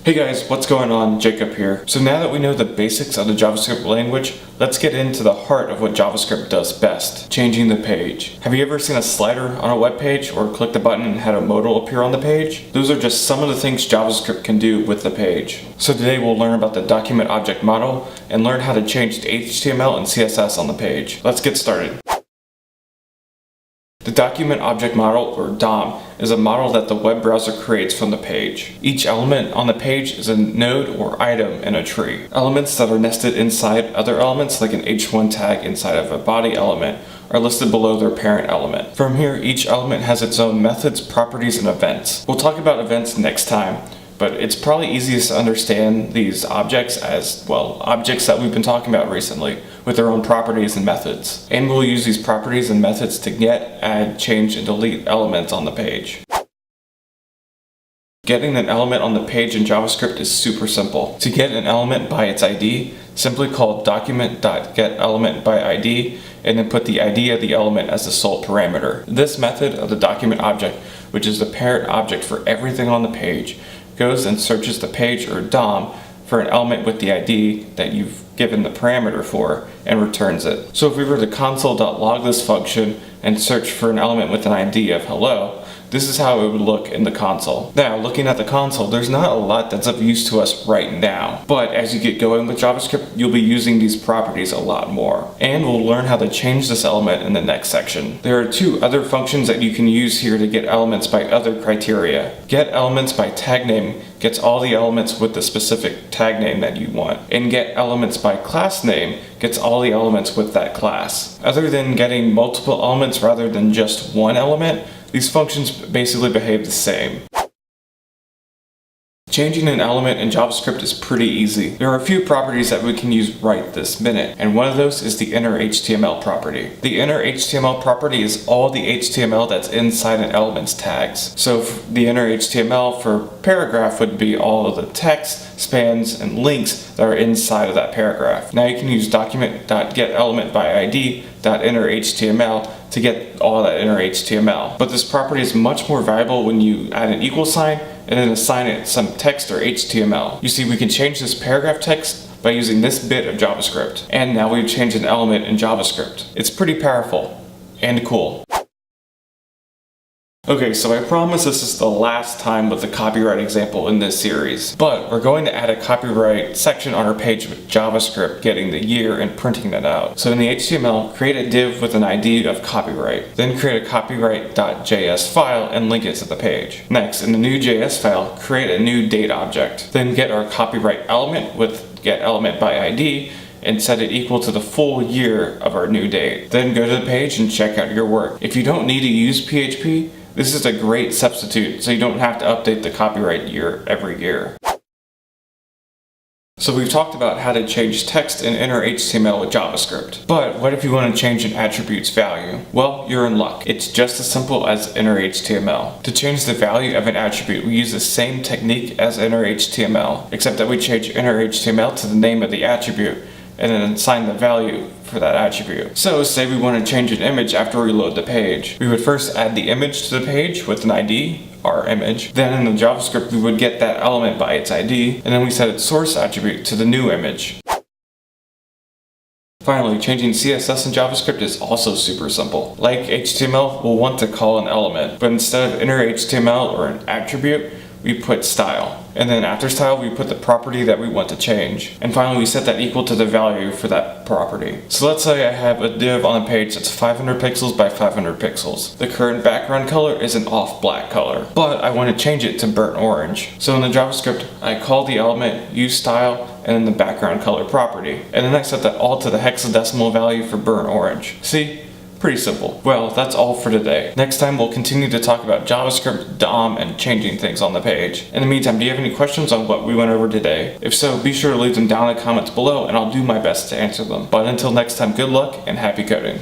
Hey guys, what's going on? Jacob here. So now that we know the basics of the JavaScript language, let's get into the heart of what JavaScript does best, changing the page. Have you ever seen a slider on a web page or clicked a button and had a modal appear on the page? Those are just some of the things JavaScript can do with the page. So today we'll learn about the document object model and learn how to change the HTML and CSS on the page. Let's get started. The document object model, or DOM, is a model that the web browser creates from the page. Each element on the page is a node or item in a tree. Elements that are nested inside other elements, like an h1 tag inside of a body element, are listed below their parent element. From here, each element has its own methods, properties, and events. We'll talk about events next time, but it's probably easiest to understand these objects as, well, objects that we've been talking about recently, with their own properties and methods. And we'll use these properties and methods to get, add, change, and delete elements on the page. Getting an element on the page in JavaScript is super simple. To get an element by its ID, simply call document.getElementById and then put the ID of the element as the sole parameter. This method of the document object, which is the parent object for everything on the page, goes and searches the page, or DOM, for an element with the ID that you've given the parameter for and returns it. So if we were to console.log this function and search for an element with an ID of hello, this is how it would look in the console. Now, looking at the console, there's not a lot that's of use to us right now, but as you get going with JavaScript, you'll be using these properties a lot more. And we'll learn how to change this element in the next section. There are two other functions that you can use here to get elements by other criteria. Get elements by tag name gets all the elements with the specific tag name that you want, and get elements by class name gets all the elements with that class. Other than getting multiple elements rather than just one element, these functions basically behave the same. Changing an element in JavaScript is pretty easy. There are a few properties that we can use right this minute, and one of those is the inner HTML property. The inner HTML property is all the HTML that's inside an element's tags. So the inner HTML for paragraph would be all of the text, spans, and links that are inside of that paragraph. Now you can use document.getElementById.innerHTML to get all that inner HTML. But this property is much more valuable when you add an equal sign and then assign it some text or HTML. You see, we can change this paragraph text by using this bit of JavaScript. And now we've changed an element in JavaScript. It's pretty powerful and cool. Okay, so I promise this is the last time with the copyright example in this series, but we're going to add a copyright section on our page with JavaScript, getting the year and printing it out. So in the HTML, create a div with an ID of copyright, then create a copyright.js file and link it to the page. Next, in the new JS file, create a new date object, then get our copyright element with getElementById and set it equal to the full year of our new date. Then go to the page and check out your work. If you don't need to use PHP, this is a great substitute, so you don't have to update the copyright year every year. So we've talked about how to change text in inner HTML with JavaScript. But what if you want to change an attribute's value? Well, you're in luck. It's just as simple as inner HTML. To change the value of an attribute, we use the same technique as inner HTML, except that we change inner HTML to the name of the attribute and then assign the value for that attribute. So say we want to change an image after we load the page. We would first add the image to the page with an ID, our image. Then in the JavaScript we would get that element by its ID, and then we set its source attribute to the new image. Finally, changing CSS in JavaScript is also super simple. Like HTML, we'll want to call an element, but instead of inner HTML or an attribute, we put style. And then after style, we put the property that we want to change. And finally, we set that equal to the value for that property. So let's say I have a div on a page that's 500 pixels by 500 pixels. The current background color is an off black color, but I want to change it to burnt orange. So in the JavaScript, I call the element, use style, and then the background color property. And then I set that all to the hexadecimal value for burnt orange. See? Pretty simple. Well, that's all for today. Next time we'll continue to talk about JavaScript, DOM, and changing things on the page. In the meantime, do you have any questions on what we went over today? If so, be sure to leave them down in the comments below and I'll do my best to answer them. But until next time, good luck and happy coding.